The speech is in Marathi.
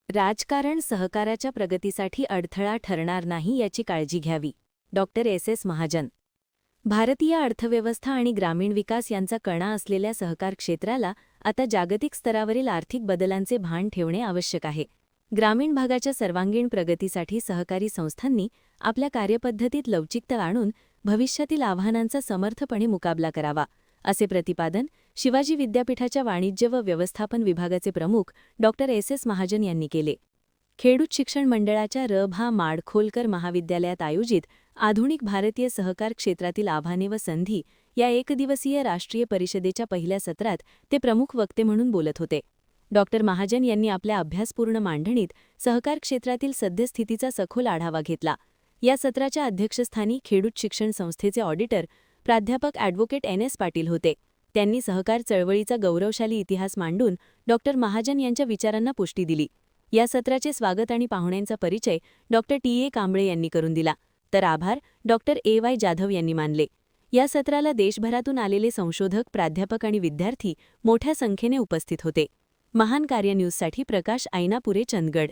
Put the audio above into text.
राजकारण सहकाराच्या प्रगतीसाठी अडथळा ठरणार नाही याची काळजी घ्यावी. Doctor S Mahajan. भारतीय अर्थव्यवस्था आणि ग्रामीण विकास यांचा कणा असलेल्या सहकार क्षेत्राला आता जागतिक स्तरावरील आर्थिक बदलांचे भान ठेवणे आवश्यक आहे. ग्रामीण भागाच्या सर्वांगीण प्रगतीसाठी सहकारी संस्थांनी आपल्या कार्यपद्धतीत लवचिकता आणून भविष्यातील आव्हानांचा समर्थपणे मुकाबला करावा, असे प्रतिपादन शिवाजी विद्यापीठाच्या वाणिज्य व व्यवस्थापन विभागाचे प्रमुख डॉक्टर एस महाजन यांनी केले. खेडूत शिक्षण मंडळाच्या र.भा. माडखोलकर महाविद्यालयात आयोजित आधुनिक भारतीय सहकार क्षेत्रातील आव्हाने व संधी या एकदिवसीय राष्ट्रीय परिषदेच्या पहिल्या सत्रात ते प्रमुख वक्ते म्हणून बोलत होते. डॉक्टर महाजन यांनी आपल्या अभ्यासपूर्ण मांडणीत सहकार क्षेत्रातील सद्यस्थितीचा सखोल आढावा घेतला. या सत्राच्या अध्यक्षस्थानी खेडूत शिक्षण संस्थेचे ऑडिटर प्राध्यापक ॲडव्होकेट एन.एस. पाटील होते. त्यांनी सहकार चळवळीचा गौरवशाली इतिहास मांडून डॉक्टर महाजन यांच्या विचारांना पुष्टी दिली. या सत्राचे स्वागत आणि पाहुण्यांचा परिचय डॉक्टर टी.ए. कांबळे यांनी करून दिला, तर आभार डॉक्टर ए.वाय. जाधव यांनी मानले. या सत्राला देशभरातून आलेले संशोधक, प्राध्यापक आणि विद्यार्थी मोठ्या संख्येने उपस्थित होते. महान कार्य न्यूजसाठी प्रकाश आयनापुरे, चंदगड.